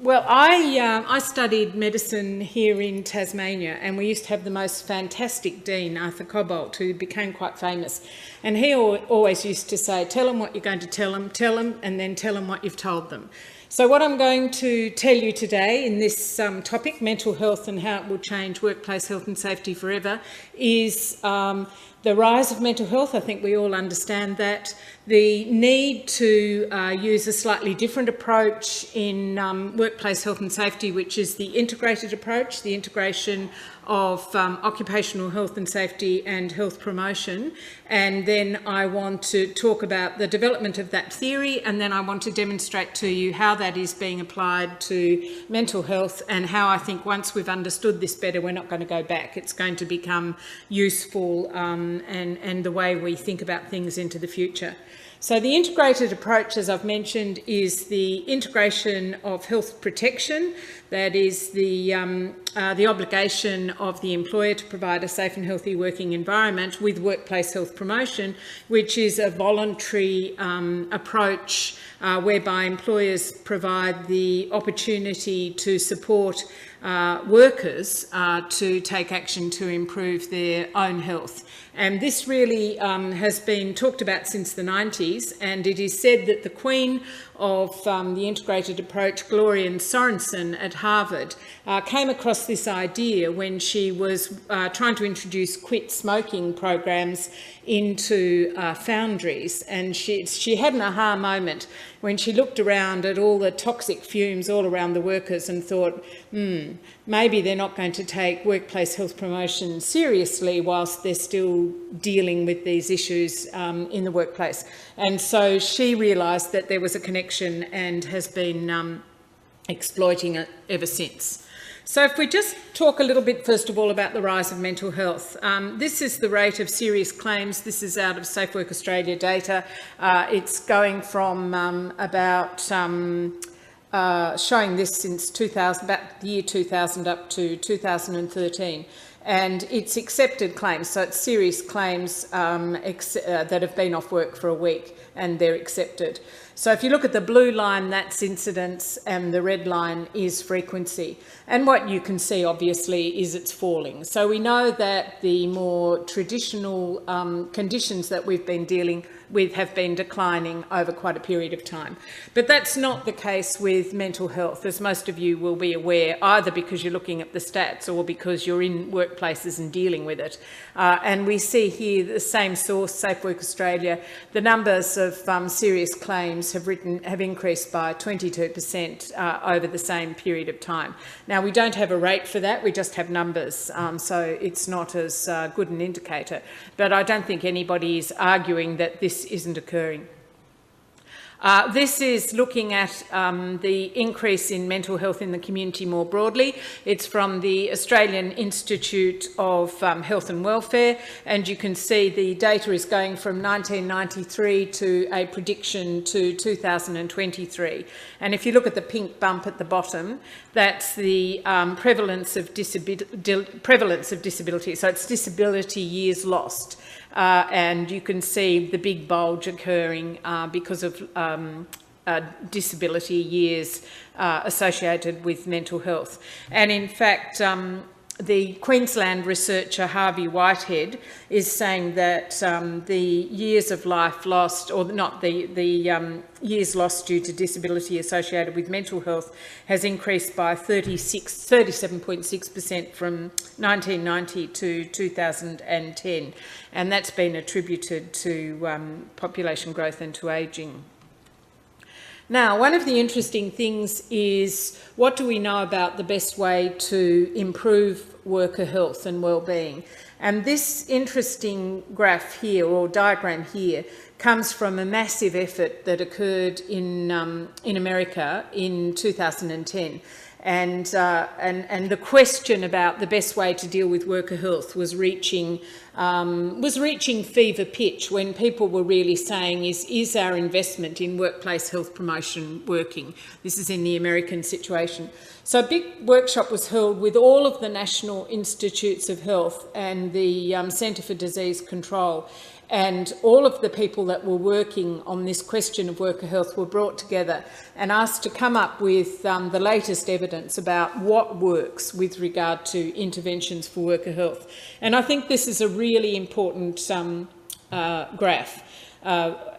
Well, I studied medicine here in Tasmania, and we used to have the most fantastic dean, Arthur Cobbold, who became quite famous. And he always used to say, tell them what you're going to tell them, and then tell them what you've told them. So what I'm going to tell you today in this topic, mental health and how it will change workplace health and safety forever, is the rise of mental health. I think we all understand that. The need to use a slightly different approach in workplace health and safety, which is the integrated approach, the integration of occupational health and safety and health promotion. And then I want to talk about the development of that theory, and then I want to demonstrate to you how that is being applied to mental health and how I think once we've understood this better, we're not going to go back. It's going to become useful and the way we think about things into the future. So the integrated approach, as I've mentioned, is the integration of health protection. That is the obligation of the employer to provide a safe and healthy working environment with workplace health promotion, which is a voluntary approach whereby employers provide the opportunity to support workers to take action to improve their own health. And this really has been talked about since the 90s, and it is said that the queen of the integrated approach, Gloria Sorensen at Harvard, came across this idea when she was trying to introduce quit smoking programs into foundries, and she had an aha moment when she looked around at all the toxic fumes all around the workers and thought, maybe they're not going to take workplace health promotion seriously whilst they're still dealing with these issues in the workplace. And so she realised that there was a connection and has been exploiting it ever since. So if we just talk a little bit, first of all, about the rise of mental health. This is the rate of serious claims. This is out of Safe Work Australia data. It's going from showing this since 2000, about the year 2000 up to 2013. And it's accepted claims, so it's serious claims that have been off work for a week and they're accepted. So if you look at the blue line, that's incidence, and the red line is frequency. And what you can see, obviously, is it's falling. So we know that the more traditional conditions that we've been dealing with have been declining over quite a period of time. But that's not the case with mental health, as most of you will be aware, either because you're looking at the stats or because you're in workplaces and dealing with it. And we see here the same source, Safe Work Australia, the numbers of serious claims have increased by 22% over the same period of time. Now, we don't have a rate for that, we just have numbers, so it's not as good an indicator. But I don't think anybody is arguing that this isn't occurring. This is looking at the increase in mental health in the community more broadly. It's from the Australian Institute of Health and Welfare, and you can see the data is going from 1993 to a prediction to 2023. And if you look at the pink bump at the bottom, that's the prevalence of disability. So it's disability years lost. And you can see the big bulge occurring because of disability years associated with mental health. And in fact, the Queensland researcher Harvey Whitehead is saying that the years of life lost, or not the years lost due to disability associated with mental health, has increased by 37.6% from 1990 to 2010, and that's been attributed to population growth and to ageing. Now, one of the interesting things is, what do we know about the best way to improve worker health and well-being? And this interesting graph here, or diagram here, comes from a massive effort that occurred in America in 2010. And the question about the best way to deal with worker health was reaching fever pitch when people were really saying, is our investment in workplace health promotion working? This is in the American situation. So a big workshop was held with all of the National Institutes of Health and the Centre for Disease Control. and all of the people that were working on this question of worker health were brought together and asked to come up with the latest evidence about what works with regard to interventions for worker health. And I think this is a really important graph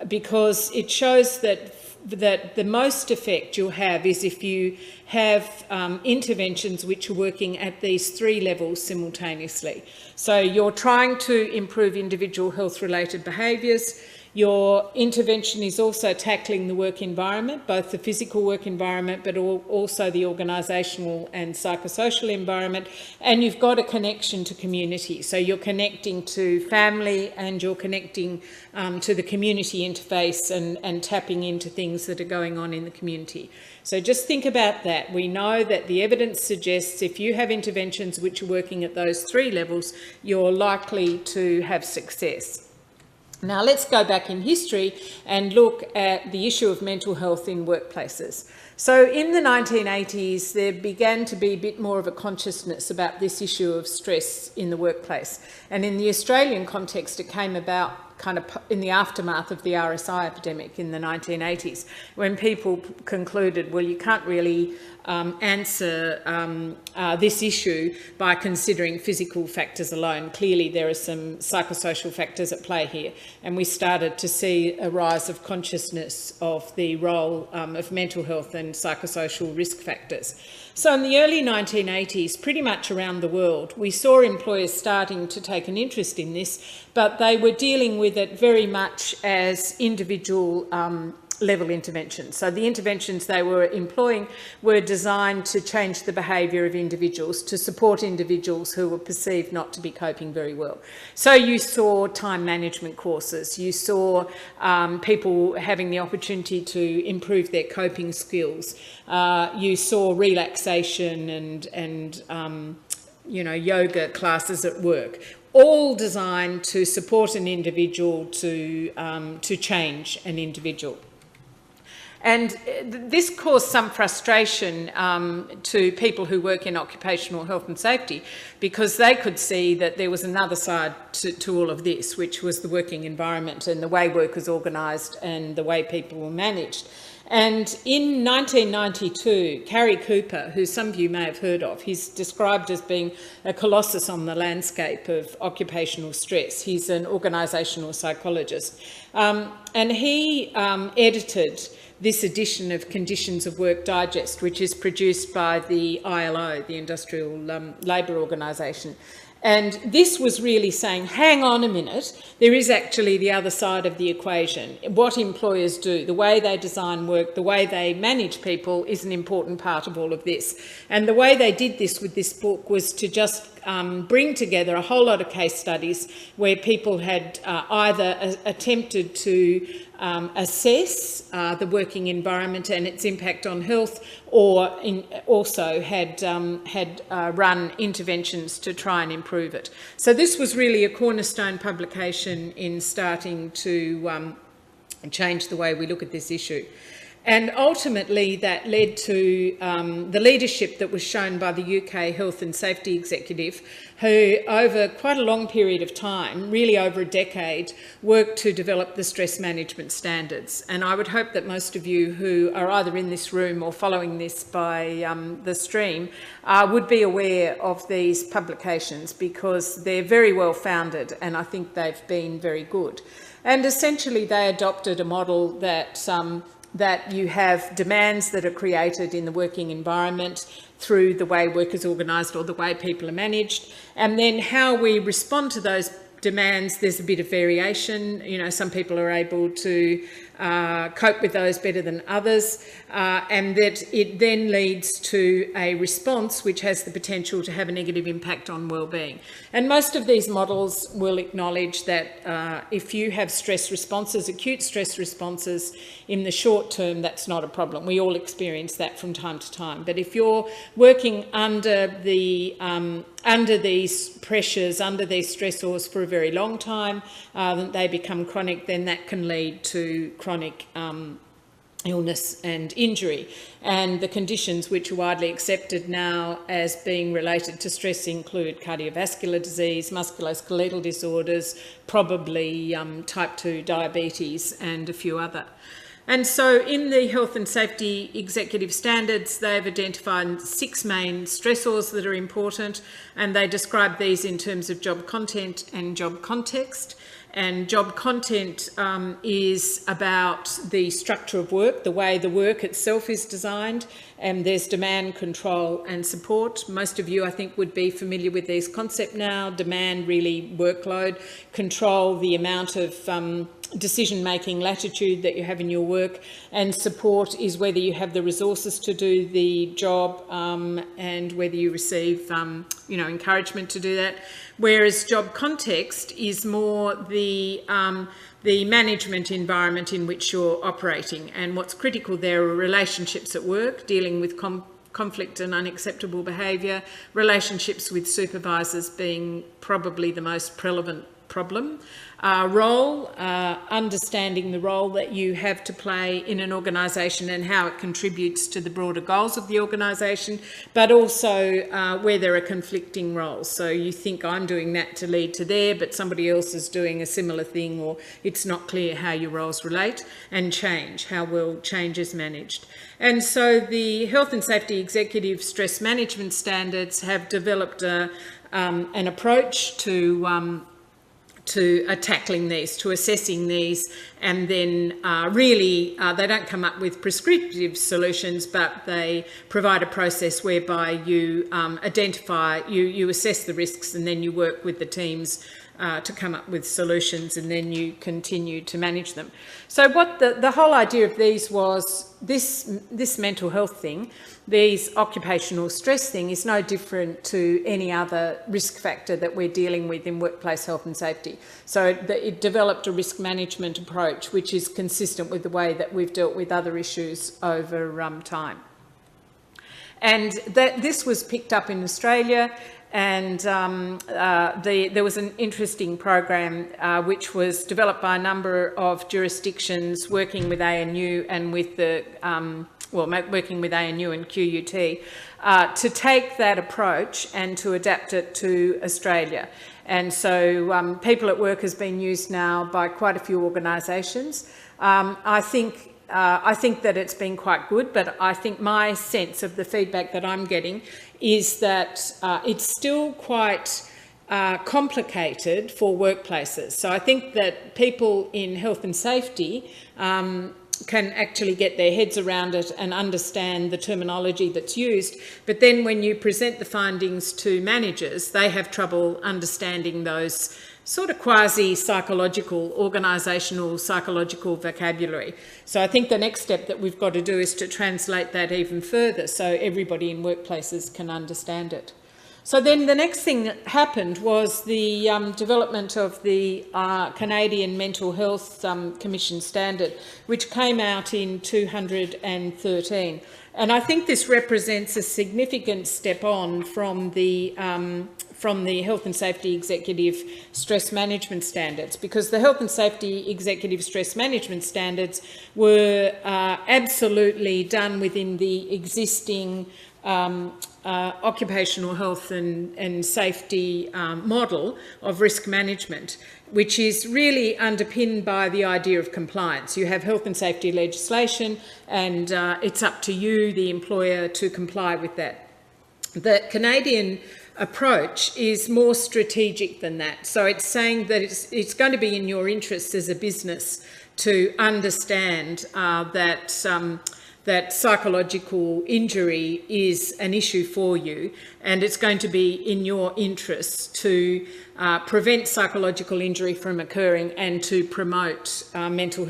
because it shows that the most effect you'll have is if you have interventions which are working at these three levels simultaneously. So you're trying to improve individual health-related behaviours. Your intervention is also tackling the work environment, both the physical work environment, but also the organisational and psychosocial environment. And you've got a connection to community. So you're connecting to family and you're connecting to the community interface and tapping into things that are going on in the community. So just think about that. We know that the evidence suggests if you have interventions which are working at those three levels, you're likely to have success. Now let's go back in history and look at the issue of mental health in workplaces. So in the 1980s, there began to be a bit more of a consciousness about this issue of stress in the workplace. And in the Australian context, it came about kind of in the aftermath of the RSI epidemic in the 1980s, when people concluded, well, you can't really answer this issue by considering physical factors alone. Clearly, there are some psychosocial factors at play here, and we started to see a rise of consciousness of the role of mental health and psychosocial risk factors. So in the early 1980s, pretty much around the world, we saw employers starting to take an interest in this, but they were dealing with it very much as individual level interventions. So the interventions they were employing were designed to change the behaviour of individuals, to support individuals who were perceived not to be coping very well. So you saw time management courses, you saw people having the opportunity to improve their coping skills, you saw relaxation and yoga classes at work, all designed to support an individual to change an individual. And this caused some frustration to people who work in occupational health and safety, because they could see that there was another side to all of this, which was the working environment and the way work was organised and the way people were managed. And in 1992, Carrie Cooper, who some of you may have heard of, he's described as being a colossus on the landscape of occupational stress. He's an organisational psychologist. And he edited this edition of Conditions of Work Digest, which is produced by the ILO, the Industrial Labour Organisation. And this was really saying, hang on a minute, there is actually the other side of the equation. What employers do, the way they design work, the way they manage people is an important part of all of this. And the way they did this with this book was to just bring together a whole lot of case studies where people had either attempted to assess the working environment and its impact on health, or also had run interventions to try and improve it. So this was really a cornerstone publication in starting to change the way we look at this issue. And ultimately that led to the leadership that was shown by the UK Health and Safety Executive, who over quite a long period of time, really over a decade, worked to develop the stress management standards. And I would hope that most of you who are either in this room or following this by the stream would be aware of these publications, because they're very well founded and I think they've been very good. And essentially they adopted a model that you have demands that are created in the working environment through the way work is organised or the way people are managed, and then how we respond to those demands. There's a bit of variation. You know, some people are able to cope with those better than others, and that it then leads to a response which has the potential to have a negative impact on well-being. And most of these models will acknowledge that if you have stress responses, acute stress responses in the short term, that's not a problem. We all experience that from time to time. But if you're working under these pressures, under these stressors for a very long time, they become chronic, then that can lead to chronic illness and injury. And the conditions which are widely accepted now as being related to stress include cardiovascular disease, musculoskeletal disorders, probably type 2 diabetes and a few other. And so in the Health and Safety Executive Standards, they've identified 6 main stressors that are important, and they describe these in terms of job content and job context. And job content is about the structure of work, the way the work itself is designed, and there's demand, control and support. Most of you, I think, would be familiar with these concepts now. Demand, really workload, control, the amount of decision-making latitude that you have in your work, and support is whether you have the resources to do the job and whether you receive encouragement to do that. Whereas job context is more the management environment in which you're operating, and what's critical there are relationships at work, dealing with conflict and unacceptable behaviour, relationships with supervisors being probably the most prevalent problem. Role, understanding the role that you have to play in an organisation and how it contributes to the broader goals of the organisation, but also where there are conflicting roles. So you think I'm doing that to lead to there, but somebody else is doing a similar thing, or it's not clear how your roles relate, and change, how well change is managed. And so the Health and Safety Executive Stress Management Standards have developed an approach to tackling these, to assessing these, and then they don't come up with prescriptive solutions, but they provide a process whereby you you assess the risks, and then you work with the teams to come up with solutions, and then you continue to manage them. So what the whole idea of these was, this mental health thing, this occupational stress thing, is no different to any other risk factor that we're dealing with in workplace health and safety. So it developed a risk management approach which is consistent with the way that we've dealt with other issues over time. And this was picked up in Australia, and there was an interesting program which was developed by a number of jurisdictions working with ANU and with the working with ANU and QUT to take that approach and to adapt it to Australia. And so People at Work has been used now by quite a few organisations. I think that it's been quite good, but I think my sense of the feedback that I'm getting is that it's still quite complicated for workplaces. So I think that people in health and safety can actually get their heads around it and understand the terminology that's used. But then when you present the findings to managers, they have trouble understanding those sort of quasi-psychological, organisational psychological vocabulary. So I think the next step that we've got to do is to translate that even further so everybody in workplaces can understand it. So then the next thing that happened was the development of the Canadian Mental Health Commission Standard, which came out in 2013. And I think this represents a significant step on from the Health and Safety Executive Stress Management Standards, because the Health and Safety Executive Stress Management Standards were absolutely done within the existing occupational health and safety model of risk management, which is really underpinned by the idea of compliance. You have health and safety legislation, and it's up to you, the employer, to comply with that. The Canadian approach is more strategic than that. So it's saying that it's going to be in your interests as a business to understand that psychological injury is an issue for you, and it's going to be in your interests to prevent psychological injury from occurring and to promote mental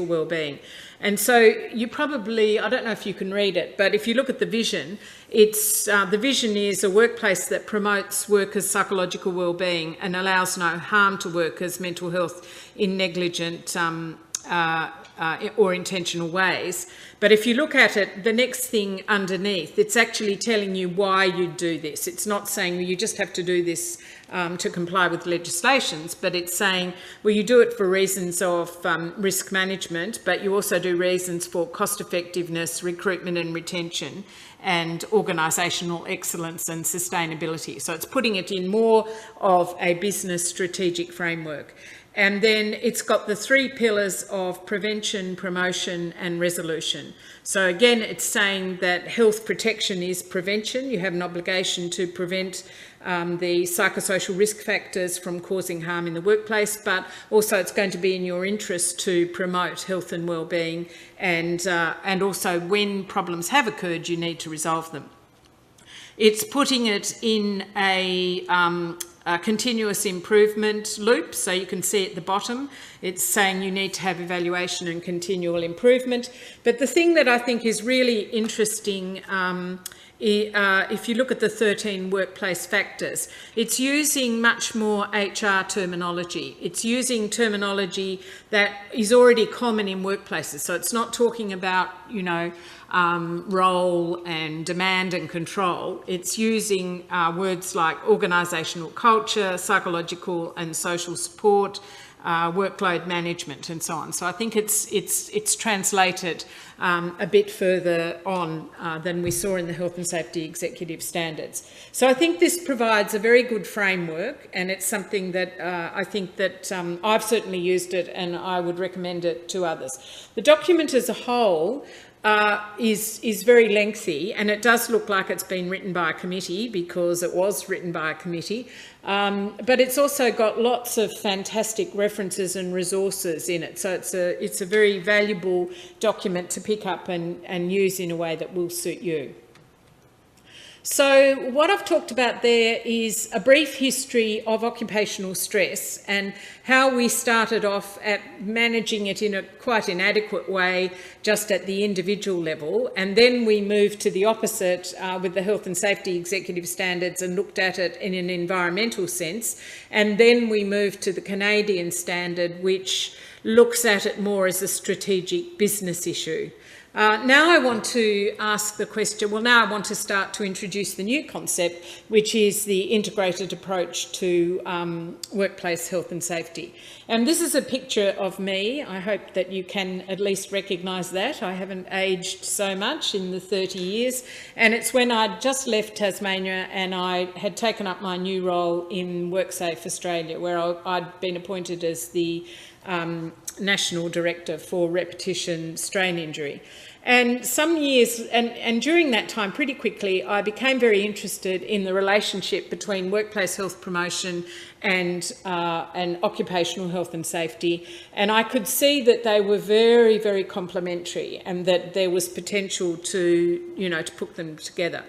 well-being. And so you probably, I don't know if you can read it, but if you look at the vision, the vision is a workplace that promotes workers' psychological well-being and allows no harm to workers' mental health in negligent or intentional ways. But if you look at it, the next thing underneath, it's actually telling you why you do this. It's not saying, well, you just have to do this to comply with legislations, but it's saying, well, you do it for reasons of risk management, but you also do reasons for cost effectiveness, recruitment and retention, and organisational excellence and sustainability. So it's putting it in more of a business strategic framework. And then it's got the 3 pillars of prevention, promotion and resolution. So again, it's saying that health protection is prevention. You have an obligation to prevent the psychosocial risk factors from causing harm in the workplace, but also it's going to be in your interest to promote health and well-being, and also when problems have occurred, you need to resolve them. It's putting it in a continuous improvement loop, so you can see at the bottom it's saying you need to have evaluation and continual improvement. But the thing that I think is really interesting, if you look at the 13 workplace factors, it's using much more HR terminology. It's using terminology that is already common in workplaces. So it's not talking about, role and demand and control. It's using words like organisational culture, psychological and social support, workload management and so on. So I think it's translated a bit further on than we saw in the Health and Safety Executive Standards. So I think this provides a very good framework, and it's something that I think that I've certainly used it and I would recommend it to others. The document as a whole is very lengthy, and it does look like it's been written by a committee because it was written by a committee, but it's also got lots of fantastic references and resources in it. So it's a very valuable document to pick up and use in a way that will suit you. So what I've talked about there is a brief history of occupational stress and how we started off at managing it in a quite inadequate way just at the individual level, and then we moved to the opposite with the Health and Safety Executive Standards and looked at it in an environmental sense, and then we moved to the Canadian standard, which looks at it more as a strategic business issue. Now I want to ask the question, well, now I want to start to introduce the new concept, which is the integrated approach to workplace health and safety. And this is a picture of me. I hope that you can at least recognise that. I haven't aged so much in the 30 years. And it's when I'd just left Tasmania and I had taken up my new role in WorkSafe Australia, where I'd been appointed as the National Director for Repetition Strain Injury. And some years, and during that time, pretty quickly, I became very interested in the relationship between workplace health promotion and occupational health and safety. And I could see that they were very, very complementary and that there was potential to, to put them together.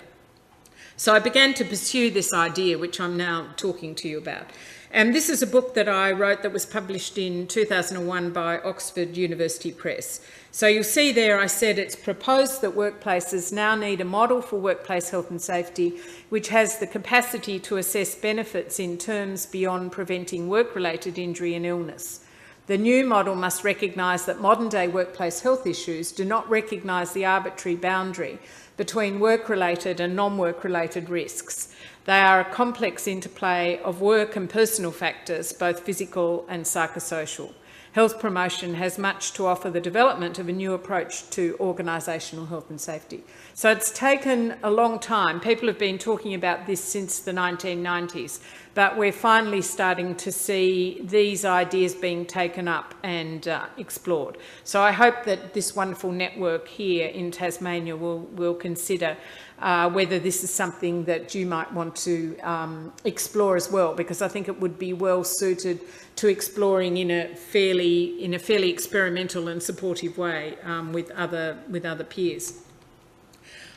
So I began to pursue this idea, which I'm now talking to you about. And this is a book that I wrote that was published in 2001 by Oxford University Press. So you'll see there I said it's proposed that workplaces now need a model for workplace health and safety which has the capacity to assess benefits in terms beyond preventing work-related injury and illness. The new model must recognise that modern-day workplace health issues do not recognise the arbitrary boundary between work-related and non-work-related risks. They are a complex interplay of work and personal factors, both physical and psychosocial. Health promotion has much to offer the development of a new approach to organisational health and safety. So it's taken a long time. People have been talking about this since the 1990s, but we're finally starting to see these ideas being taken up and explored. So I hope that this wonderful network here in Tasmania will consider whether this is something that you might want to explore as well, because I think it would be well suited to exploring in a fairly experimental and supportive way with other peers.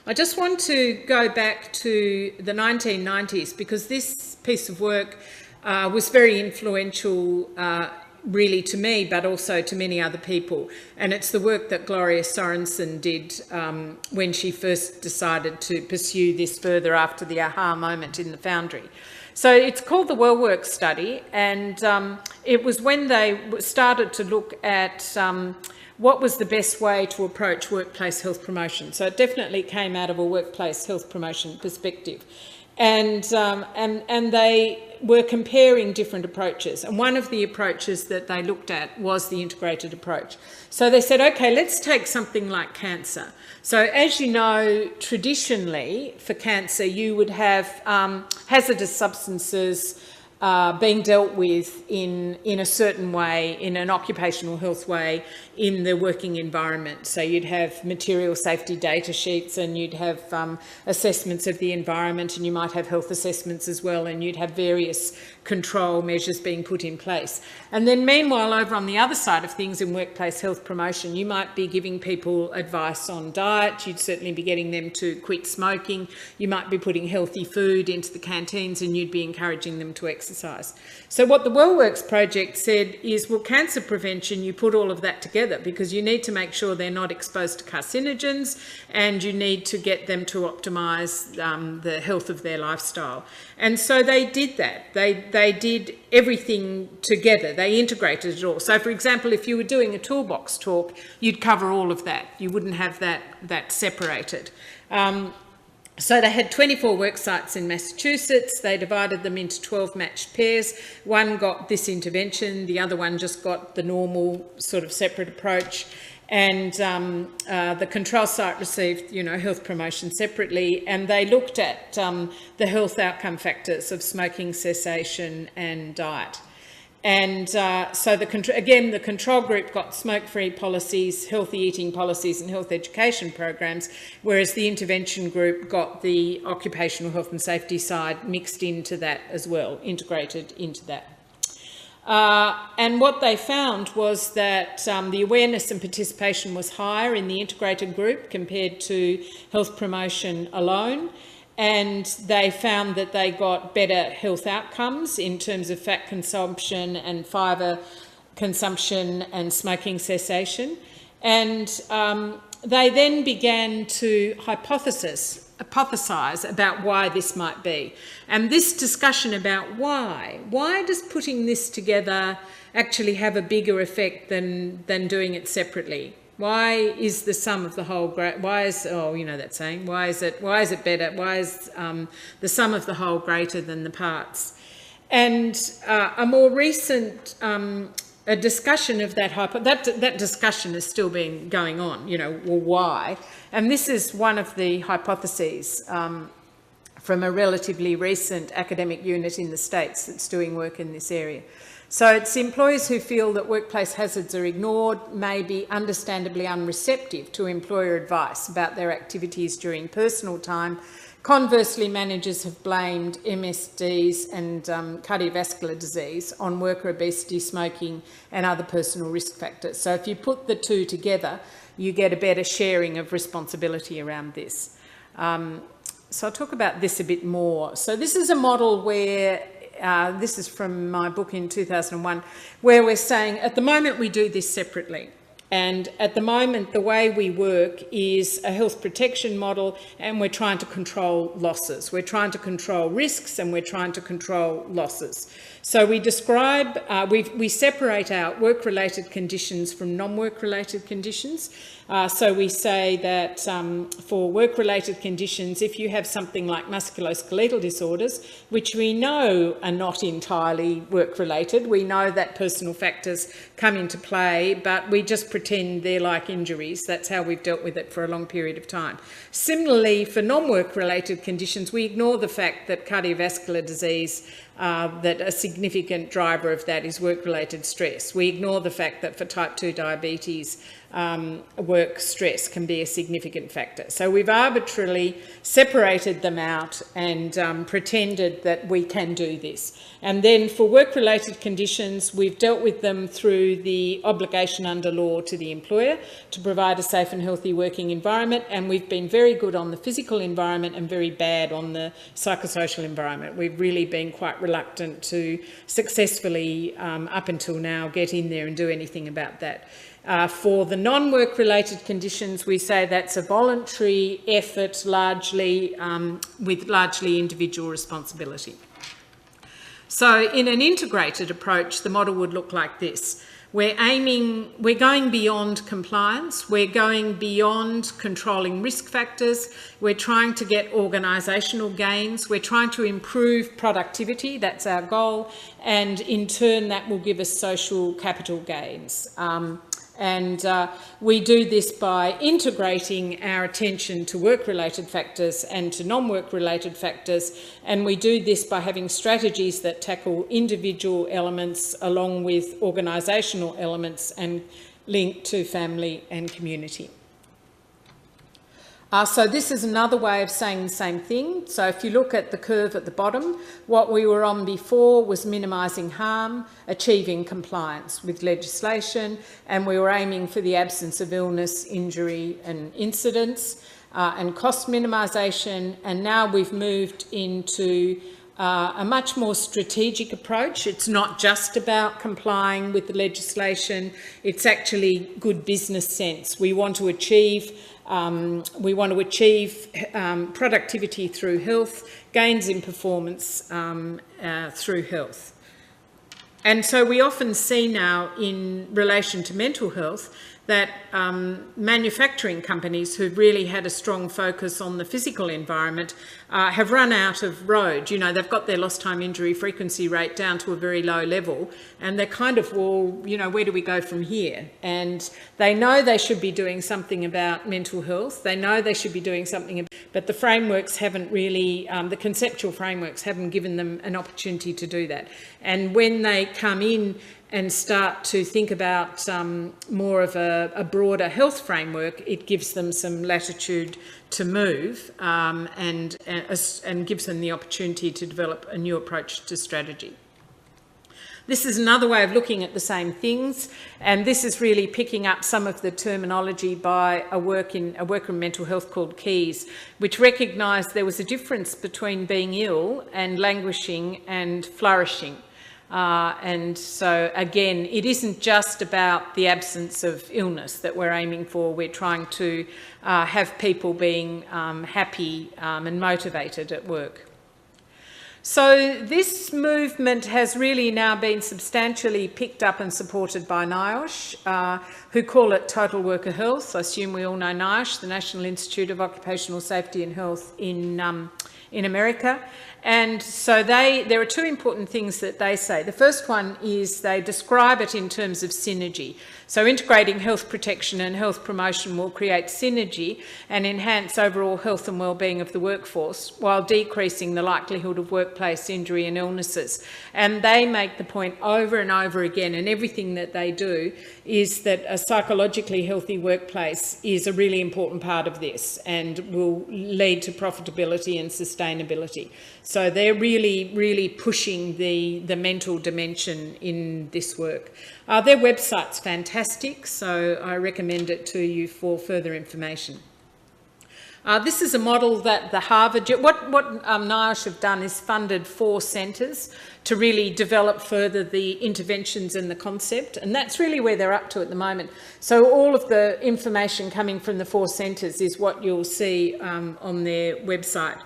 I just want to go back to the 1990s because this piece of work was very influential really to me, but also to many other people. And it's the work that Gloria Sorensen did when she first decided to pursue this further after the aha moment in the Foundry. So it's called the WellWork study, and it was when they started to look at what was the best way to approach workplace health promotion. So it definitely came out of a workplace health promotion perspective. And they were comparing different approaches. And one of the approaches that they looked at was the integrated approach. So they said, okay, let's take something like cancer. So as you know, traditionally for cancer, you would have hazardous substances being dealt with in a certain way, in an occupational health way, in the working environment. So you'd have material safety data sheets, and you'd have assessments of the environment, and you might have health assessments as well, and you'd have various control measures being put in place. And then meanwhile, over on the other side of things in workplace health promotion, you might be giving people advice on diet, you'd certainly be getting them to quit smoking, you might be putting healthy food into the canteens, and you'd be encouraging them to exercise. So what the WellWorks project said is, well, cancer prevention, you put all of that together, because you need to make sure they're not exposed to carcinogens, and you need to get them to optimise the health of their lifestyle. And so they did that. They did everything together. They integrated it all. So, for example, if you were doing a toolbox talk, you'd cover all of that. You wouldn't have that separated. So they had 24 work sites in Massachusetts. They divided them into 12 matched pairs. One got this intervention, the other one just got the normal sort of separate approach. And the control site received, health promotion separately, and they looked at the health outcome factors of smoking cessation and diet. And so the control group got smoke-free policies, healthy eating policies and health education programs, whereas the intervention group got the occupational health and safety side mixed into that as well, integrated into that. And what they found was that the awareness and participation was higher in the integrated group compared to health promotion alone. And they found that they got better health outcomes in terms of fat consumption and fibre consumption and smoking cessation. And they then began to hypothesize about why this might be. And this discussion about why does putting this together actually have a bigger effect than doing it separately? Why is the sum of the whole great? Why is that saying? Why is it better? Why is the sum of the whole greater than the parts? And a more recent a discussion of that discussion has still been going on. Well, why? And this is one of the hypotheses from a relatively recent academic unit in the States that's doing work in this area. So it's employers who feel that workplace hazards are ignored, may be understandably unreceptive to employer advice about their activities during personal time. Conversely, managers have blamed MSDs and cardiovascular disease on worker obesity, smoking and other personal risk factors. So if you put the two together, you get a better sharing of responsibility around this. So I'll talk about this a bit more. So this is a model where this is from my book in 2001, where we're saying at the moment we do this separately. And at the moment, the way we work is a health protection model, and we're trying to control losses. We're trying to control risks, and we're trying to control losses. So we describe, we separate out work-related conditions from non-work-related conditions. So we say that for work-related conditions, if you have something like musculoskeletal disorders, which we know are not entirely work-related, we know that personal factors come into play, but we just pretend they're like injuries. That's how we've dealt with it for a long period of time. Similarly, for non-work-related conditions, we ignore the fact that cardiovascular disease, that a significant driver of that is work-related stress. We ignore the fact that for type 2 diabetes, work stress can be a significant factor. So we've arbitrarily separated them out and pretended that we can do this. And then for work-related conditions, we've dealt with them through the obligation under law to the employer to provide a safe and healthy working environment, and we've been very good on the physical environment and very bad on the psychosocial environment. We've really been quite reluctant to successfully, up until now, get in there and do anything about that. For the non-work-related conditions, we say that's a voluntary effort, largely with largely individual responsibility. So in an integrated approach, the model would look like this. We're going beyond compliance, we're going beyond controlling risk factors, we're trying to get organisational gains, we're trying to improve productivity, that's our goal, and in turn that will give us social capital gains. We do this by integrating our attention to work-related factors and to non-work-related factors, and we do this by having strategies that tackle individual elements along with organisational elements and link to family and community. So this is another way of saying the same thing. So if you look at the curve at the bottom, what we were on before was minimising harm, achieving compliance with legislation, and we were aiming for the absence of illness, injury and incidents, and cost minimisation. And now we've moved into a much more strategic approach. It's not just about complying with the legislation, it's actually good business sense. We want to achieve productivity through health, gains in performance through health. And so we often see now in relation to mental health that manufacturing companies who've really had a strong focus on the physical environment have run out of road. You know, they've got their lost time injury frequency rate down to a very low level, and they're kind of, well, you know, where do we go from here? And they know they should be doing something about mental health. They know they should be doing something, but the frameworks haven't really, the conceptual frameworks haven't given them an opportunity to do that. And when they come in and start to think about more of a broader health framework, it gives them some latitude to move and gives them the opportunity to develop a new approach to strategy. This is another way of looking at the same things, and this is really picking up some of the terminology by a worker in mental health called Keys, which recognised there was a difference between being ill and languishing and flourishing. And so again, it isn't just about the absence of illness that we're aiming for. We're trying to have people being happy and motivated at work. So this movement has really now been substantially picked up and supported by NIOSH, who call it total worker health. I assume we all know NIOSH, the National Institute of Occupational Safety and Health in America. And so there are two important things that they say. The first one is they describe it in terms of synergy. So integrating health protection and health promotion will create synergy and enhance overall health and wellbeing of the workforce while decreasing the likelihood of workplace injury and illnesses. And they make the point over and over again, and everything that they do is that a psychologically healthy workplace is a really important part of this and will lead to profitability and sustainability. So they're really, really pushing the mental dimension in this work. Their website's fantastic, so I recommend it to you for further information. This is a model that the Harvard, what NIOSH have done is funded 4 centres to really develop further the interventions and the concept, and that's really where they're up to at the moment. So all of the information coming from the 4 centres is what you'll see on their website.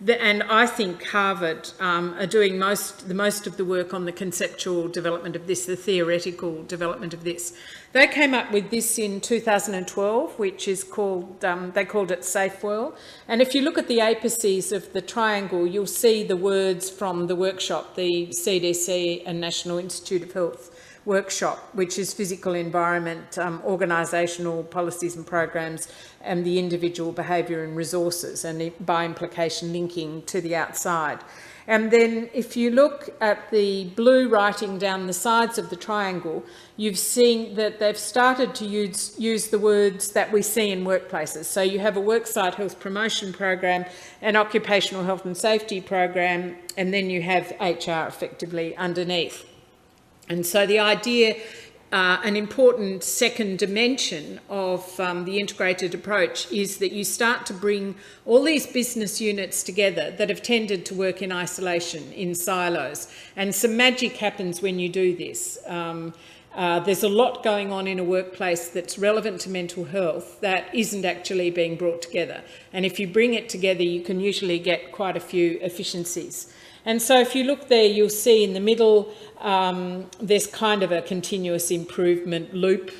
And I think Harvard are doing most of the work on the conceptual development of this, the theoretical development of this. They came up with this in 2012, which is called, they called it Safe World. And if you look at the apices of the triangle, you'll see the words from the workshop, the CDC and National Institute of Health workshop, which is physical environment, organisational policies and programs, and the individual behaviour and resources, and by implication linking to the outside. And then if you look at the blue writing down the sides of the triangle, you've seen that they've started to use the words that we see in workplaces. So you have a worksite health promotion program, an occupational health and safety program, and then you have HR effectively underneath. And so the idea, an important second dimension of the integrated approach is that you start to bring all these business units together that have tended to work in isolation, in silos. And some magic happens when you do this. There's a lot going on in a workplace that's relevant to mental health that isn't actually being brought together. And if you bring it together, you can usually get quite a few efficiencies. And so if you look there, you'll see in the middle, there's kind of a continuous improvement loop,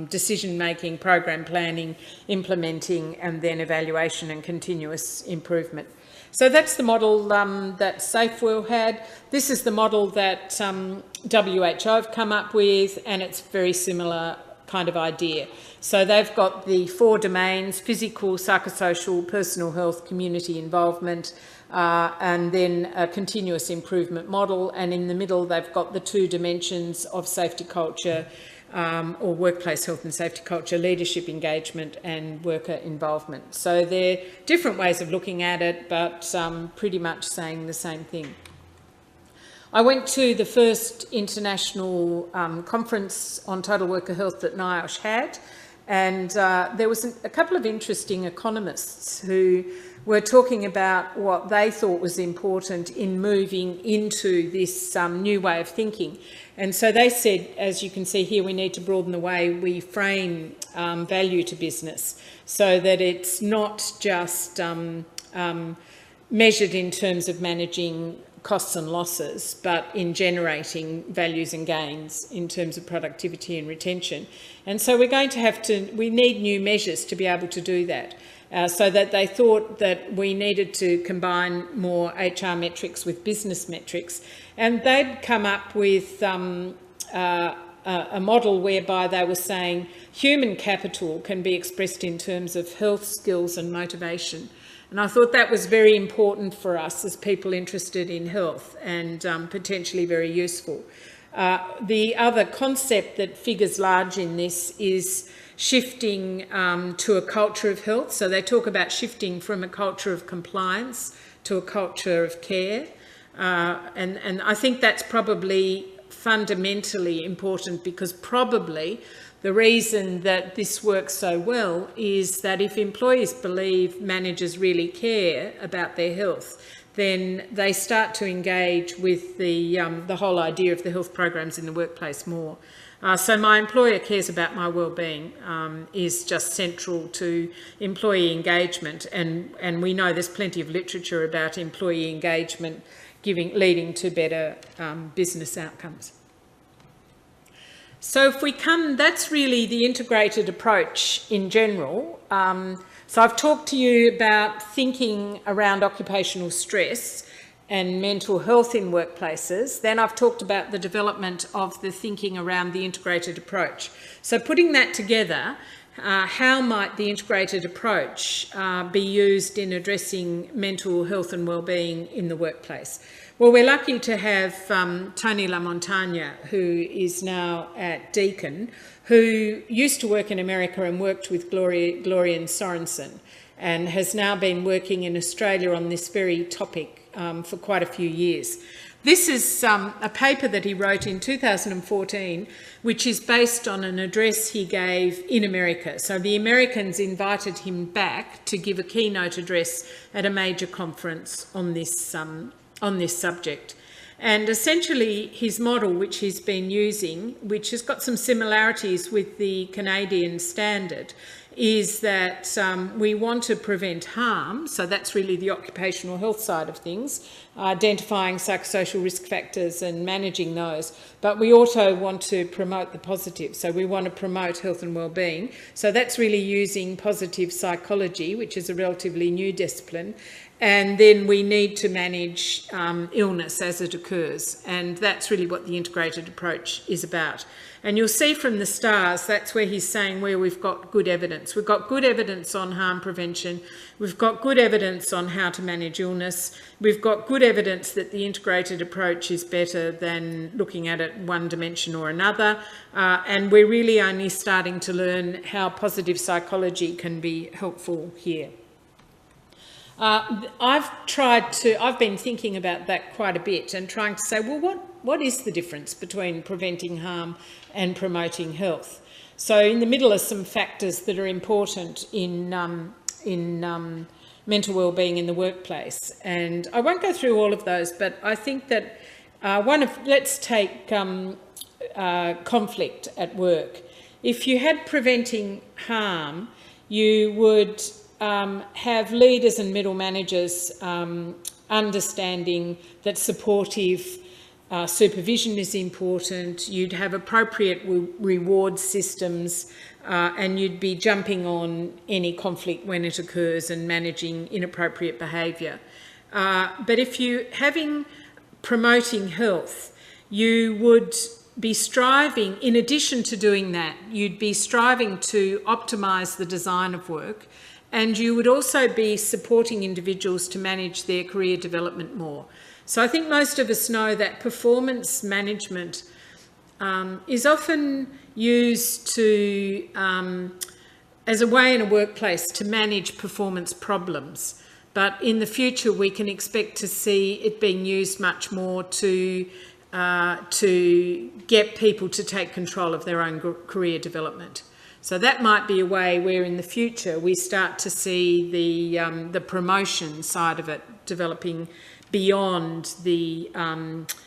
decision-making, program planning, implementing, and then evaluation and continuous improvement. So that's the model that SafeWell had. This is the model that WHO have come up with, and it's very similar kind of idea. So they've got the 4 domains: physical, psychosocial, personal health, community involvement, and then a continuous improvement model. And in the middle, they've got the 2 dimensions of safety culture, or workplace health and safety culture: leadership engagement and worker involvement. So they're different ways of looking at it, but pretty much saying the same thing. I went to the first international conference on total worker health that NIOSH had, and there was a couple of interesting economists who were talking about what they thought was important in moving into this new way of thinking. And so they said, as you can see here, we need to broaden the way we frame value to business, so that it's not just measured in terms of managing costs and losses, but in generating values and gains in terms of productivity and retention. And so we're going to have to, we need new measures to be able to do that. So that they thought that we needed to combine more HR metrics with business metrics. And they'd come up with a model whereby they were saying human capital can be expressed in terms of health, skills and motivation. And I thought that was very important for us as people interested in health, and potentially very useful. The other concept that figures large in this is shifting to a culture of health. So they talk about shifting from a culture of compliance to a culture of care. And I think that's probably fundamentally important, because probably the reason that this works so well is that if employees believe managers really care about their health, then they start to engage with the whole idea of the health programs in the workplace more. So my employer cares about my well-being is just central to employee engagement, and we know there's plenty of literature about employee engagement leading to better business outcomes. So if we come, that's really the integrated approach in general. So I've talked to you about thinking around occupational stress and mental health in workplaces. Then I've talked about the development of the thinking around the integrated approach. So putting that together, how might the integrated approach be used in addressing mental health and wellbeing in the workplace? Well, we're lucky to have Tony LaMontagne, who is now at Deakin, who used to work in America and worked with Gloria Sorensen, and has now been working in Australia on this very topic for quite a few years. This is a paper that he wrote in 2014, which is based on an address he gave in America. So the Americans invited him back to give a keynote address at a major conference on this subject. And essentially his model, which he's been using, which has got some similarities with the Canadian standard, is that we want to prevent harm. So that's really the occupational health side of things, identifying psychosocial risk factors and managing those. But we also want to promote the positive. So we want to promote health and wellbeing. So that's really using positive psychology, which is a relatively new discipline. And then we need to manage illness as it occurs. And that's really what the integrated approach is about. And you'll see from the stars, that's where he's saying where we've got good evidence. We've got good evidence on harm prevention. We've got good evidence on how to manage illness. We've got good evidence that the integrated approach is better than looking at it one dimension or another. And we're really only starting to learn how positive psychology can be helpful here. I've been thinking about that quite a bit and trying to say, well, what is the difference between preventing harm and promoting health? So in the middle are some factors that are important in mental wellbeing in the workplace. And I won't go through all of those, but I think that let's take conflict at work. If you had preventing harm, you would have leaders and middle managers understanding that supportive supervision is important, you'd have appropriate reward systems, and you'd be jumping on any conflict when it occurs and managing inappropriate behaviour. But if you're promoting health, you would be striving, in addition to doing that, you'd be striving to optimise the design of work, and you would also be supporting individuals to manage their career development more. So I think most of us know that performance management is often used to, as a way in a workplace to manage performance problems. But in the future, we can expect to see it being used much more to get people to take control of their own career development. So that might be a way where in the future we start to see the promotion side of it developing beyond the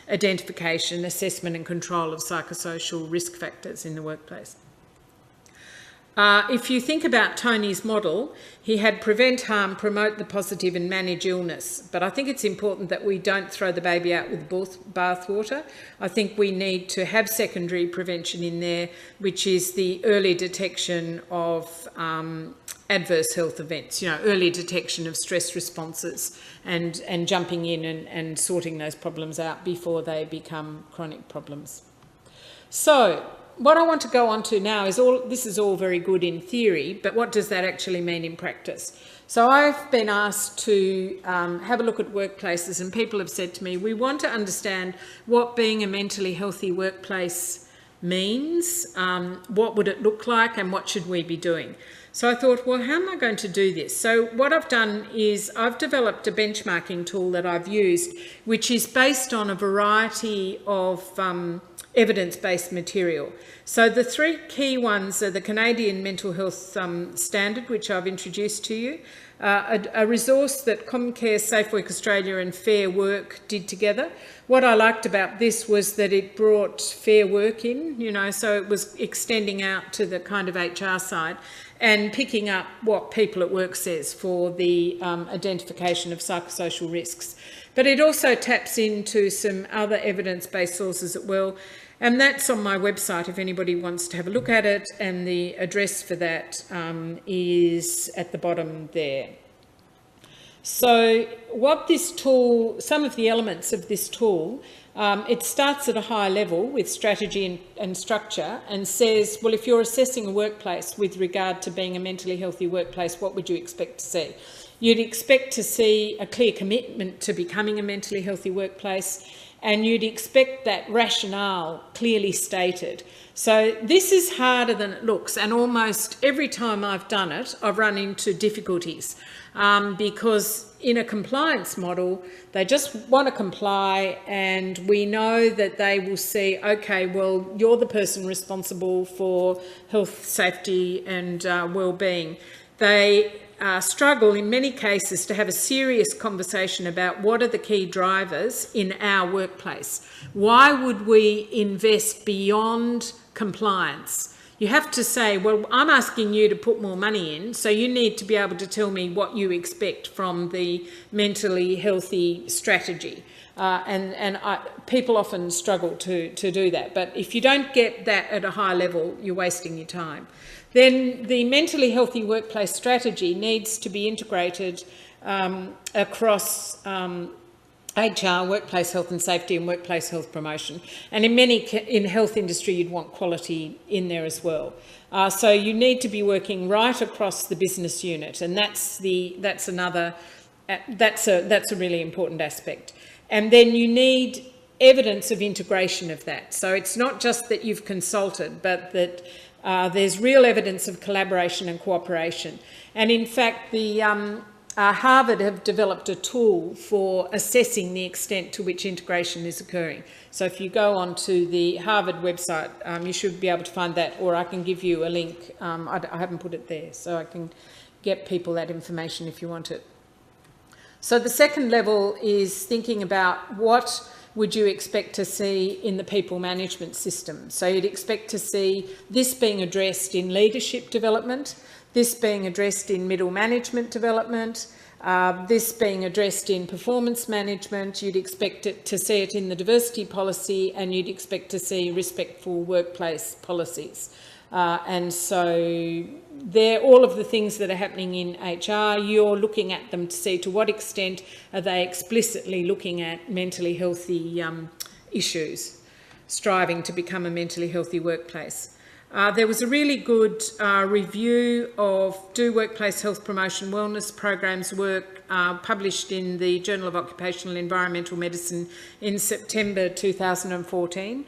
identification, assessment and control of psychosocial risk factors in the workplace. If you think about Tony's model, he had prevent harm, promote the positive and manage illness. But I think it's important that we don't throw the baby out with the bathwater. I think we need to have secondary prevention in there, which is the early detection of adverse health events, early detection of stress responses and jumping in and sorting those problems out before they become chronic problems. So what I want to go on to now is this is all very good in theory, but what does that actually mean in practice? So I've been asked to have a look at workplaces, and people have said to me, we want to understand what being a mentally healthy workplace means, what would it look like, and what should we be doing? So I thought, well, how am I going to do this? So what I've done is I've developed a benchmarking tool that I've used, which is based on a variety of evidence-based material. So the three key ones are the Canadian Mental Health Standard, which I've introduced to you, a resource that CommonCare, Safe Work Australia and Fair Work did together. What I liked about this was that it brought Fair Work in, so it was extending out to the kind of HR side and picking up what People at Work says for the identification of psychosocial risks. But it also taps into some other evidence-based sources as well, and that's on my website if anybody wants to have a look at it, and the address for that is at the bottom there. So what this tool, some of the elements of this tool, it starts at a high level with strategy and structure and says, well, if you're assessing a workplace with regard to being a mentally healthy workplace, what would you expect to see? You'd expect to see a clear commitment to becoming a mentally healthy workplace, and you'd expect that rationale clearly stated. So this is harder than it looks, and almost every time I've done it, I've run into difficulties because in a compliance model, they just want to comply, and we know that they will see, okay, well, you're the person responsible for health, safety and well-being. They struggle in many cases to have a serious conversation about what are the key drivers in our workplace. Why would we invest beyond compliance? You have to say, well, I'm asking you to put more money in, so you need to be able to tell me what you expect from the mentally healthy strategy. People often struggle to do that. But if you don't get that at a high level, you're wasting your time. Then the mentally healthy workplace strategy needs to be integrated across HR, workplace health and safety, and workplace health promotion. And in health industry, you'd want quality in there as well. So you need to be working right across the business unit, and that's a really important aspect. And then you need evidence of integration of that. So it's not just that you've consulted, but that there's real evidence of collaboration and cooperation. And in fact, Harvard have developed a tool for assessing the extent to which integration is occurring. So if you go onto the Harvard website, you should be able to find that, or I can give you a link. I haven't put it there, so I can get people that information if you want it. So the second level is thinking about what would you expect to see in the people management system. So you'd expect to see this being addressed in leadership development, this being addressed in middle management development, This being addressed in performance management, you'd expect to see it in the diversity policy, and you'd expect to see respectful workplace policies. And so they're all of the things that are happening in HR. You're looking at them to see to what extent are they explicitly looking at mentally healthy issues, striving to become a mentally healthy workplace. There was a really good review of Do Workplace Health Promotion Wellness Programs work published in the Journal of Occupational and Environmental Medicine in September 2014,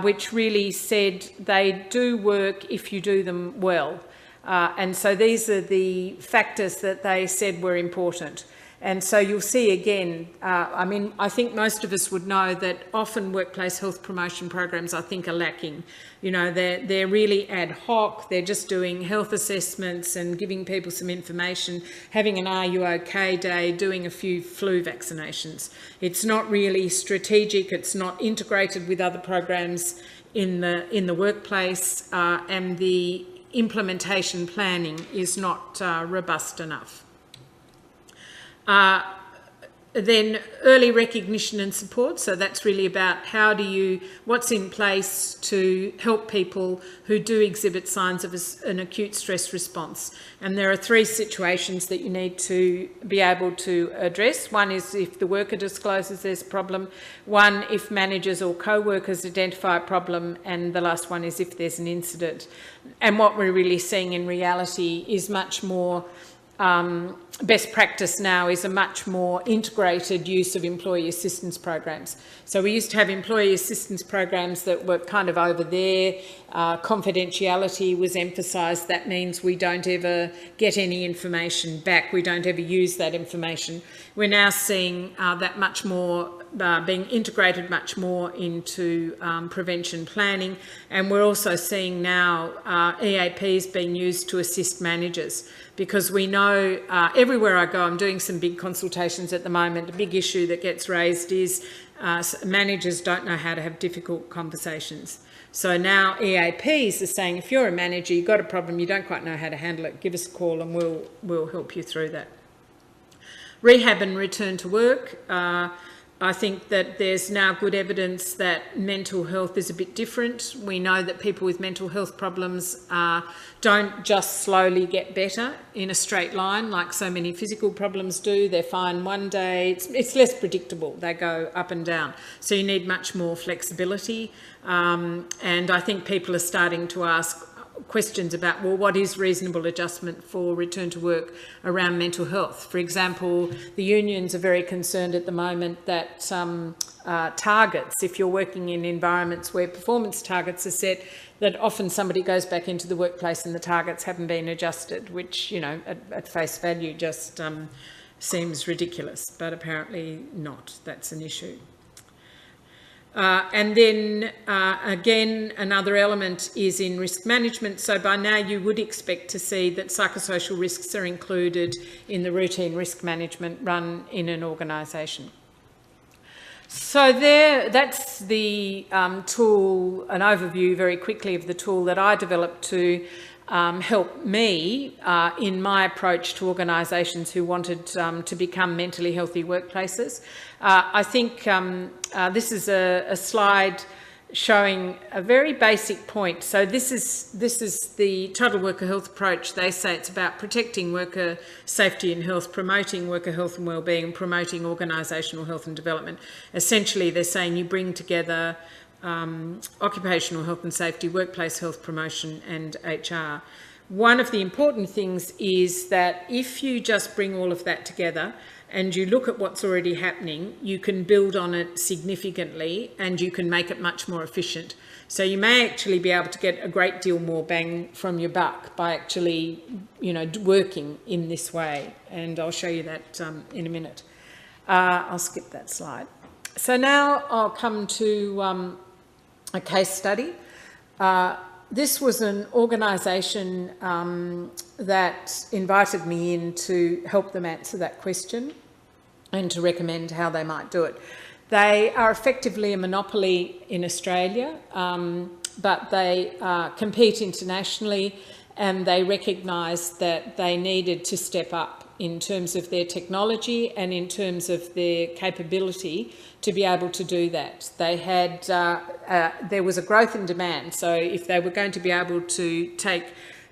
which really said they do work if you do them well. And so these are the factors that they said were important. And so you'll see again, I mean, I think most of us would know that often workplace health promotion programs, I think, are lacking. You know, they're really ad hoc, they're just doing health assessments and giving people some information, having an Are You OK day, doing a few flu vaccinations. It's not really strategic, it's not integrated with other programs in the workplace, and the implementation planning is not robust enough. Then early recognition and support, so that's really about what's in place to help people who do exhibit signs of an acute stress response. And there are 3 situations that you need to be able to address. One is if the worker discloses there's a problem, one if managers or co-workers identify a problem, and the last one is if there's an incident. And what we're really seeing in reality is much more best practice now is a much more integrated use of employee assistance programs. So we used to have employee assistance programs that were kind of over there. Confidentiality was emphasised. That means we don't ever get any information back. We don't ever use that information. We're now seeing that much more being integrated much more into prevention planning, and we're also seeing now EAPs being used to assist managers, because we know everywhere I go, I'm doing some big consultations at the moment, a big issue that gets raised is managers don't know how to have difficult conversations. So now EAPs are saying, if you're a manager, you've got a problem, you don't quite know how to handle it, give us a call and we'll help you through that. Rehab and return to work. I think that there's now good evidence that mental health is a bit different. We know that people with mental health problems don't just slowly get better in a straight line like so many physical problems do. They're fine one day, it's less predictable, they go up and down. So you need much more flexibility, and I think people are starting to ask questions about, well, what is reasonable adjustment for return to work around mental health? For example, the unions are very concerned at the moment that targets, if you're working in environments where performance targets are set, that often somebody goes back into the workplace and the targets haven't been adjusted, which, you know, at face value just seems ridiculous, but apparently not. That's an issue. And then, again, another element is in risk management. So by now you would expect to see that psychosocial risks are included in the routine risk management run in an organisation. So that's the tool, an overview very quickly of the tool that I developed to help me in my approach to organisations who wanted to become mentally healthy workplaces. I think this is a slide showing a very basic point. So this is the total worker health approach. They say it's about protecting worker safety and health, promoting worker health and wellbeing, promoting organisational health and development. Essentially, they're saying you bring together occupational health and safety, workplace health promotion and HR. One of the important things is that if you just bring all of that together and you look at what's already happening, you can build on it significantly and you can make it much more efficient. So you may actually be able to get a great deal more bang from your buck by actually, you know, working in this way. And I'll show you that in a minute. I'll skip that slide. So now I'll come to a case study. This was an organisation that invited me in to help them answer that question and to recommend how they might do it. They are effectively a monopoly in Australia, but they compete internationally, and they recognised that they needed to step up in terms of their technology and in terms of their capability to be able to do that. They had, there was a growth in demand, so if they were going to be able to take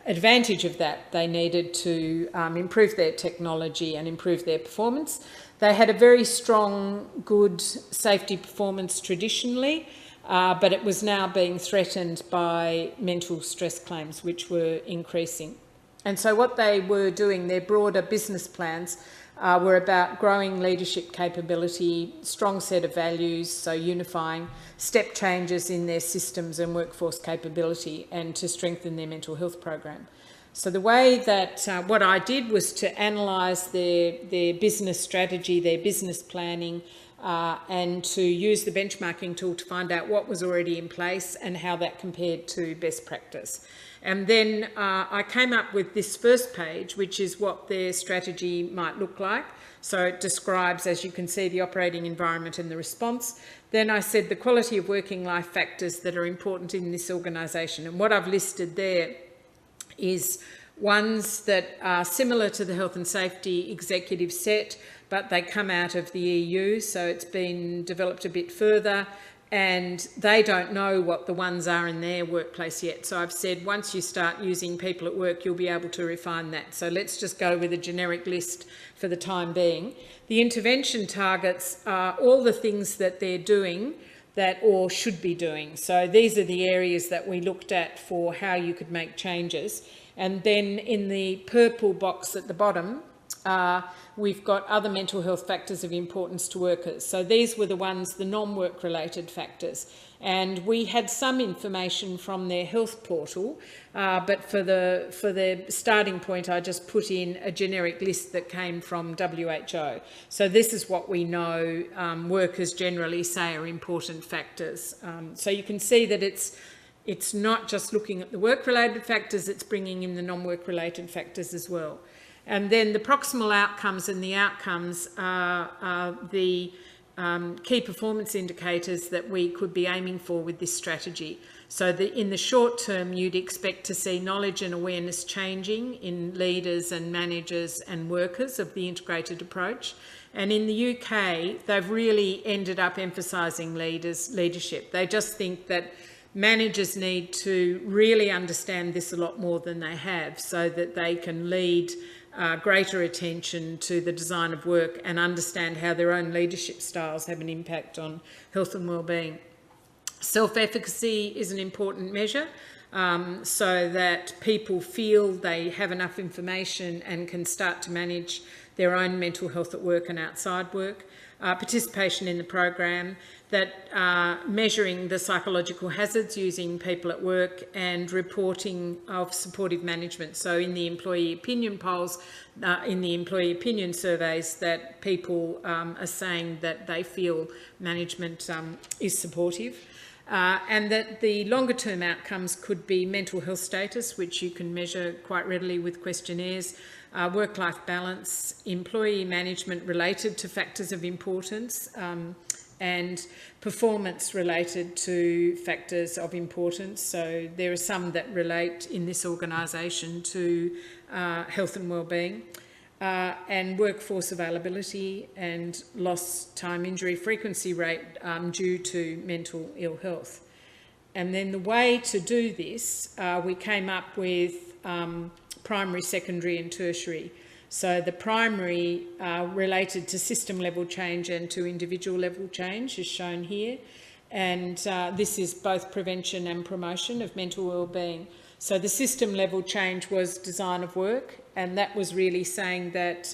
advantage of that, they needed to improve their technology and improve their performance. They had a very strong, good safety performance traditionally, but it was now being threatened by mental stress claims, which were increasing. And so what they were doing, their broader business plans, were about growing leadership capability, strong set of values, so unifying step changes in their systems and workforce capability, and to strengthen their mental health program. So the way that what I did was to analyse their business strategy, their business planning, and to use the benchmarking tool to find out what was already in place and how that compared to best practice. And then I came up with this first page, which is what their strategy might look like. So it describes, as you can see, the operating environment and the response. Then I said the quality of working life factors that are important in this organisation. And what I've listed there is ones that are similar to the health and safety executive set, but they come out of the EU, so it's been developed a bit further, and they don't know what the ones are in their workplace yet. So I've said once you start using people at work, you'll be able to refine that. So let's just go with a generic list for the time being. The intervention targets are all the things that they're doing that or should be doing. So these are the areas that we looked at for how you could make changes. And then in the purple box at the bottom, we've got other mental health factors of importance to workers. So these were the ones, the non-work related factors. And we had some information from their health portal, but for the starting point, I just put in a generic list that came from WHO. So this is what we know workers generally say are important factors. So you can see that it's not just looking at the work-related factors, it's bringing in the non-work-related factors as well. And then the proximal outcomes and the outcomes are the key performance indicators that we could be aiming for with this strategy. So in the short term, you'd expect to see knowledge and awareness changing in leaders and managers and workers of the integrated approach. And in the UK, they've really ended up emphasising leadership. They just think that managers need to really understand this a lot more than they have, so that they can lead greater attention to the design of work and understand how their own leadership styles have an impact on health and wellbeing. Self-efficacy is an important measure, so that people feel they have enough information and can start to manage their own mental health at work and outside work. Participation in the program, that measuring the psychological hazards using people at work, and reporting of supportive management. So in the employee opinion polls, in the employee opinion surveys, that people are saying that they feel management is supportive. And that the longer term outcomes could be mental health status, which you can measure quite readily with questionnaires, work-life balance, employee management related to factors of importance, and performance related to factors of importance. So there are some that relate in this organisation to health and wellbeing, and workforce availability and lost time injury frequency rate due to mental ill health. And then the way to do this, we came up with primary, secondary and tertiary. So the primary related to system level change and to individual level change is shown here. And this is both prevention and promotion of mental wellbeing. So the system level change was design of work, and that was really saying that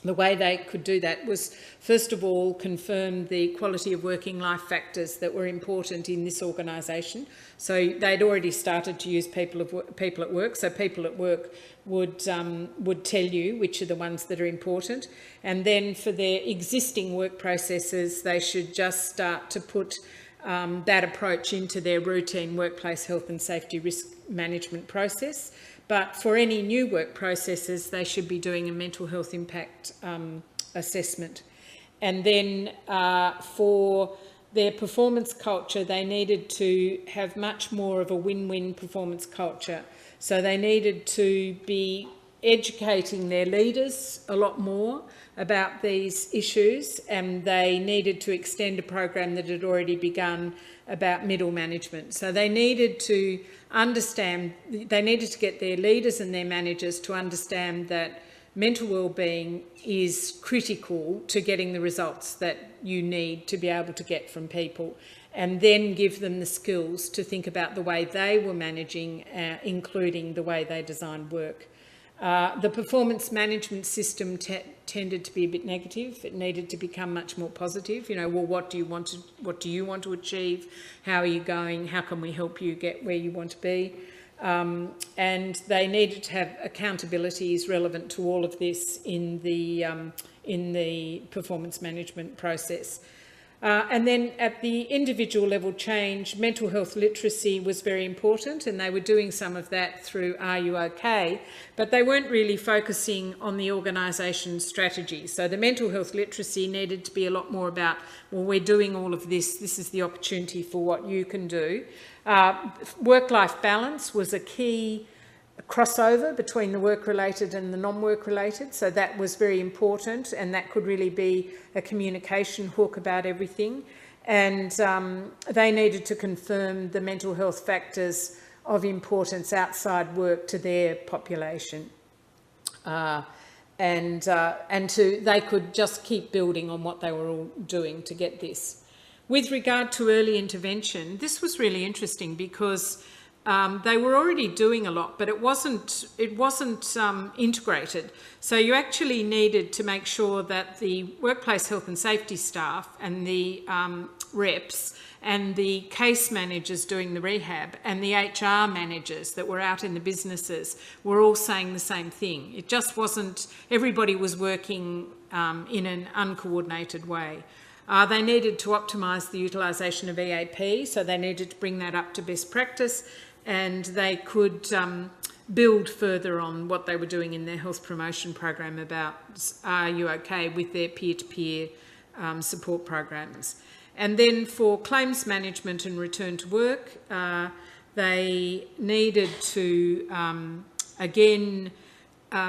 the way they could do that was, first of all, confirm the quality of working life factors that were important in this organisation. So they'd already started to use people at work. So people at work would tell you which are the ones that are important. And then for their existing work processes, they should just start to put that approach into their routine workplace health and safety risk management process. But for any new work processes, they should be doing a mental health impact assessment. And then for their performance culture, they needed to have much more of a win-win performance culture. So they needed to be educating their leaders a lot more about these issues, and they needed to extend a program that had already begun about middle management. So they needed to understand, they needed to get their leaders and their managers to understand that mental well-being is critical to getting the results that you need to be able to get from people, and then give them the skills to think about the way they were managing, including the way they designed work. The performance management system tended to be a bit negative. It needed to become much more positive. You know, well, what do you want to achieve? How are you going? How can we help you get where you want to be? And they needed to have accountabilities relevant to all of this in the performance management process. And then at the individual level change, mental health literacy was very important, and they were doing some of that through Are You OK? But they weren't really focusing on the organisation's strategy. So the mental health literacy needed to be a lot more about, well, we're doing all of this, this is the opportunity for what you can do. Work-life balance was a key crossover between the work-related and the non-work-related, so that was very important, and that could really be a communication hook about everything. And they needed to confirm the mental health factors of importance outside work to their population. They could just keep building on what they were all doing to get this. With regard to early intervention, this was really interesting because they were already doing a lot, but it wasn't integrated. So you actually needed to make sure that the workplace health and safety staff and the reps and the case managers doing the rehab and the HR managers that were out in the businesses were all saying the same thing. It just wasn't, everybody was working in an uncoordinated way. They needed to optimise the utilisation of EAP, so they needed to bring that up to best practice, and they could build further on what they were doing in their health promotion program about Are You OK? With their peer-to-peer support programs. And then for claims management and return to work, they needed to, again,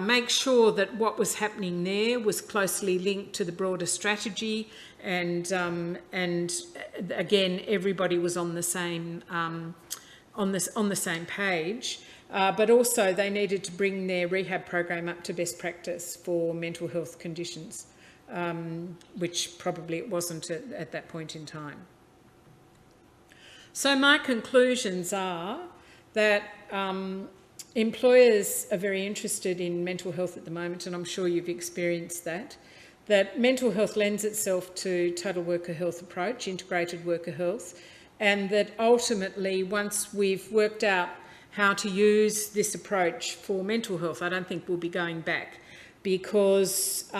make sure that what was happening there was closely linked to the broader strategy, and again, everybody was on the same on the same page. But also they needed to bring their rehab program up to best practice for mental health conditions, which probably it wasn't at that point in time. So my conclusions are that employers are very interested in mental health at the moment, and I'm sure you've experienced that mental health lends itself to total worker health approach, integrated worker health, and that ultimately once we've worked out how to use this approach for mental health, I don't think we'll be going back, because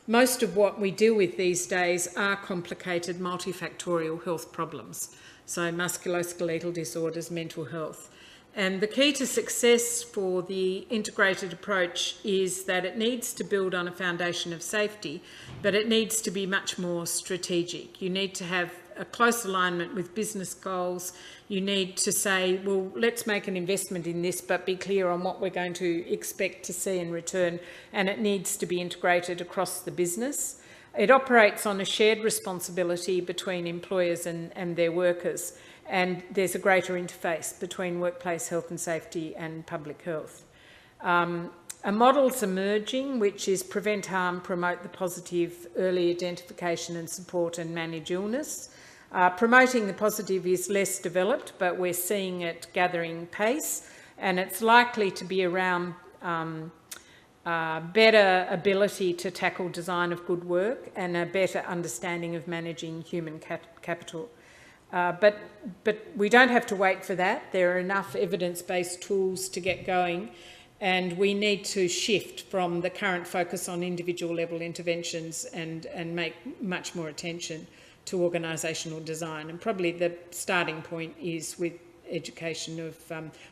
most of what we deal with these days are complicated multifactorial health problems. So musculoskeletal disorders, mental health. And the key to success for the integrated approach is that it needs to build on a foundation of safety, but it needs to be much more strategic. You need to have a close alignment with business goals. You need to say, well, let's make an investment in this, but be clear on what we're going to expect to see in return, and it needs to be integrated across the business. It operates on a shared responsibility between employers and their workers, and there's a greater interface between workplace health and safety and public health. A model's emerging, which is prevent harm, promote the positive, early identification and support, and manage illness. Promoting the positive is less developed, but we're seeing it gathering pace, and it's likely to be around better ability to tackle design of good work and a better understanding of managing human capital. But we don't have to wait for that. There are enough evidence-based tools to get going, and we need to shift from the current focus on individual level interventions and make much more attention to organisational design. And probably the starting point is with education of,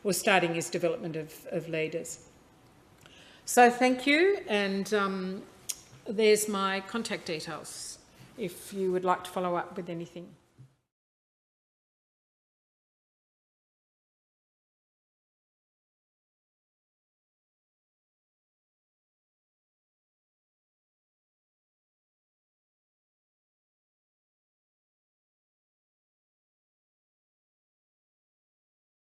or starting is development of leaders. So thank you, and there's my contact details if you would like to follow up with anything.